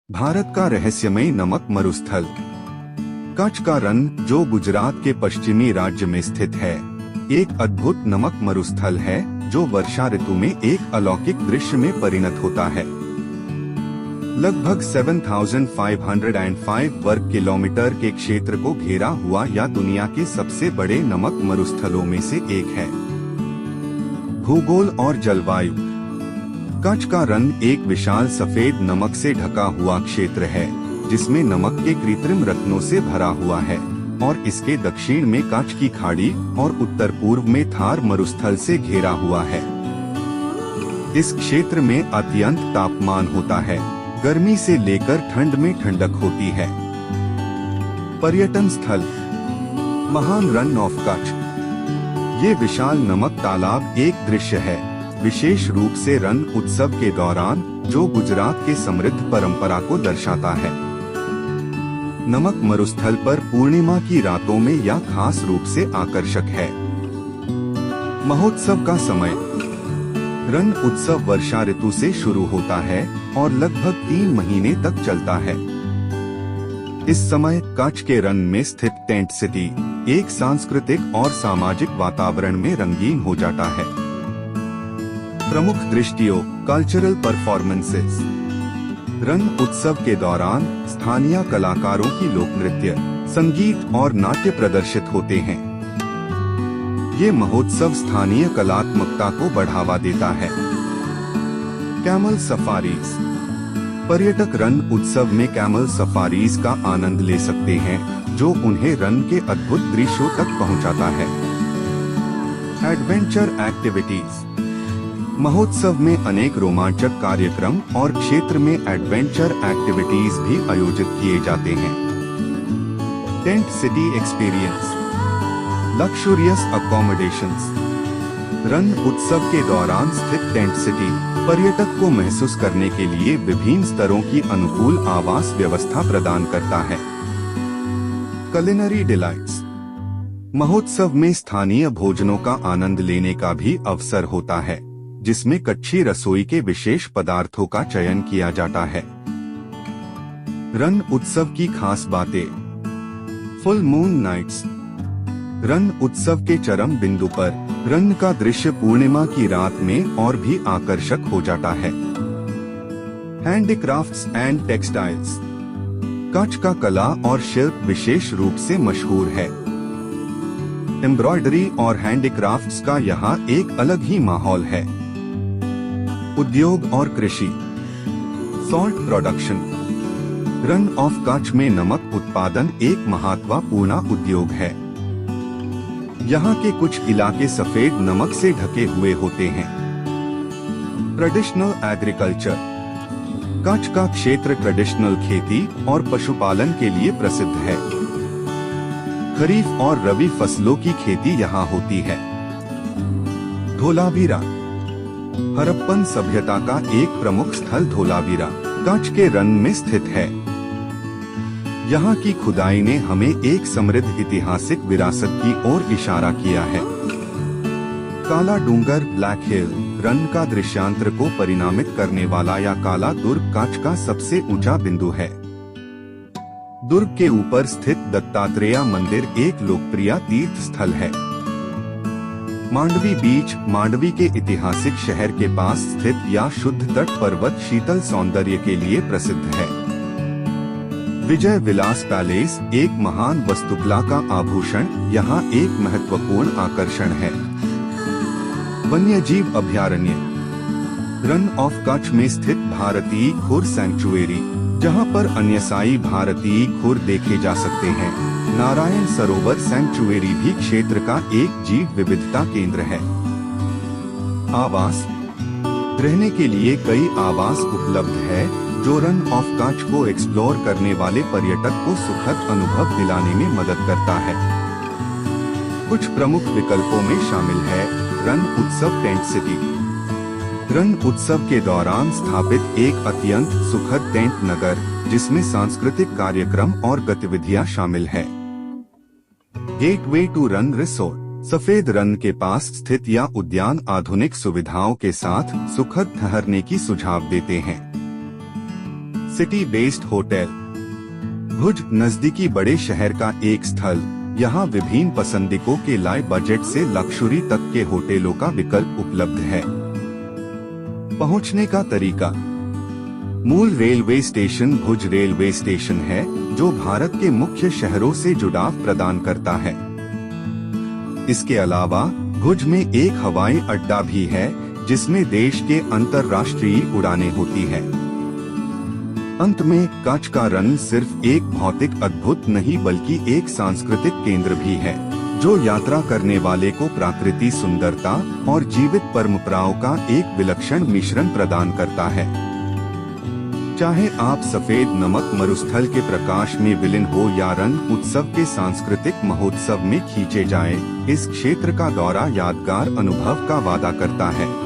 भारत का रहस्यमय नमक मरुस्थल कच्छ का रण, जो गुजरात के पश्चिमी राज्य में स्थित है, एक अद्भुत नमक मरुस्थल है जो वर्षा ऋतु में एक अलौकिक दृश्य में परिणत होता है। लगभग 7,505 वर्ग किलोमीटर के क्षेत्र को घेरा हुआ यह दुनिया के सबसे बड़े नमक मरुस्थलों में से एक है। भूगोल और जलवायु। कच्छ का रण एक विशाल सफेद नमक से ढका हुआ क्षेत्र है, जिसमें नमक के कृत्रिम रत्नों से भरा हुआ है और इसके दक्षिण में कच्छ की खाड़ी और उत्तर पूर्व में थार मरुस्थल से घिरा हुआ है। इस क्षेत्र में अत्यंत तापमान होता है, गर्मी से लेकर ठंड में ठंडक होती है। पर्यटन स्थल महान रन ऑफ कच्छ। ये विशाल नमक तालाब एक दृश्य है, विशेष रूप से रण उत्सव के दौरान, जो गुजरात के समृद्ध परंपरा को दर्शाता है। नमक मरुस्थल पर पूर्णिमा की रातों में यह खास रूप से आकर्षक है। महोत्सव का समय। रण उत्सव वर्षा ऋतु से शुरू होता है और लगभग 3 महीने तक चलता है। इस समय कच्छ के रण में स्थित टेंट सिटी एक सांस्कृतिक और सामाजिक वातावरण में रंगीन हो जाता है। प्रमुख दृष्टियों, कल्चरल परफॉर्मेंसेस। रण उत्सव के दौरान स्थानीय कलाकारों की लोक नृत्य, संगीत और नाट्य प्रदर्शित होते हैं। ये महोत्सव स्थानीय कलात्मकता को बढ़ावा देता है। Camel safaris. पर्यटक रण उत्सव में कैमल सफारीज का आनंद ले सकते हैं, जो उन्हें रण के अद्भुत दृश्यों तक पहुंचाता है। Adventure activities. महोत्सव में अनेक रोमांचक कार्यक्रम और क्षेत्र में एडवेंचर एक्टिविटीज भी आयोजित किए जाते हैं। Tent city experience. Luxurious accommodations. Rann Utsav के दौरान स्थित टेंट सिटी पर्यटक को महसूस करने के लिए विभिन्न स्तरों की अनुकूल आवास व्यवस्था प्रदान करता है। Culinary delights. महोत्सव में स्थानीय भोजनों का आनंद लेने का भी अवसर होता है, जिसमें कच्छी रसोई के विशेष पदार्थों का चयन किया जाता है। रण उत्सव की खास बातें। Full moon nights. Rann Utsav के चरम बिंदु पर रण का दृश्य पूर्णिमा की रात में और भी आकर्षक हो जाता है। Handicrafts and textiles. कच्छ का कला और शिल्प विशेष रूप से मशहूर है। एम्ब्रॉयडरी और हैंडीक्राफ्ट्स का यहाँ एक अलग ही माहौल है। उद्योग और कृषि। Salt production. Rann of Kutch में नमक उत्पादन एक महत्वपूर्ण उद्योग है। यहाँ के कुछ इलाके सफेद नमक से ढके हुए होते हैं। Traditional agriculture. कच्छ का क्षेत्र ट्रेडिशनल खेती और पशुपालन के लिए प्रसिद्ध है। खरीफ और रबी फसलों की खेती यहाँ होती है। धोलावीरा। हड़प्पन सभ्यता का एक प्रमुख स्थल धोलावीरा कच्छ के रण में स्थित है। यहाँ की खुदाई ने हमें एक समृद्ध ऐतिहासिक विरासत की ओर इशारा किया है। काला डूंगर ब्लैक हिल रण का दृश्यांतर को परिणामित करने वाला या काला दुर्ग कच्छ का सबसे ऊंचा बिंदु है। दुर्ग के ऊपर स्थित दत्तात्रेय मंदिर एक लोकप्रिय तीर्थ स्थल है। मांडवी बीच मांडवी के ऐतिहासिक शहर के पास स्थित यह शुद्ध तट पर्वत शीतल सौंदर्य के लिए प्रसिद्ध है। विजय विलास पैलेस एक महान वास्तुकला का आभूषण यहाँ एक महत्वपूर्ण आकर्षण है। वन्यजीव अभयारण्य। रण ऑफ कच्छ में स्थित भारतीय खुर सैंक्चुएरी, जहाँ पर अन्यसाई भारतीय खुर देखे जा सकते हैं। नारायण सरोवर सैंक्चुएरी भी क्षेत्र का एक जीव विविधता केंद्र है। आवास। रहने के लिए कई आवास उपलब्ध है, जो रण ऑफ कच्छ को एक्सप्लोर करने वाले पर्यटक को सुखद अनुभव दिलाने में मदद करता है। कुछ प्रमुख विकल्पों में शामिल है रण उत्सव टेंट सिटी। रण उत्सव के दौरान स्थापित एक अत्यंत सुखद टेंट नगर, जिसमें सांस्कृतिक कार्यक्रम और गतिविधियां शामिल है। Gateway to Rann resort. सफेद रण के पास स्थित यह उद्यान आधुनिक सुविधाओं के साथ सुखद ठहरने की सुझाव देते हैं। City based hotel. भुज नजदीकी बड़े शहर का एक स्थल। यहाँ विभिन्न पसंदीकों के लिए बजट से लक्जरी तक के होटलों का विकल्प उपलब्ध है। पहुँचने का तरीका। मूल रेलवे स्टेशन भुज रेलवे स्टेशन है, जो भारत के मुख्य शहरों से जुड़ाव प्रदान करता है। इसके अलावा भुज में एक हवाई अड्डा भी है, जिसमें देश के अंतर्राष्ट्रीय उड़ानें होती है। अंत में कच्छ का रण सिर्फ एक भौतिक अद्भुत नहीं बल्कि एक सांस्कृतिक केंद्र भी है, जो यात्रा करने वाले को प्राकृतिक सुंदरता और जीवित परंपराओं का एक विलक्षण मिश्रण प्रदान करता है। चाहे आप सफेद नमक मरुस्थल के प्रकाश में विलीन हो या रंग उत्सव के सांस्कृतिक महोत्सव में खींचे जाएं, इस क्षेत्र का दौरा यादगार अनुभव का वादा करता है।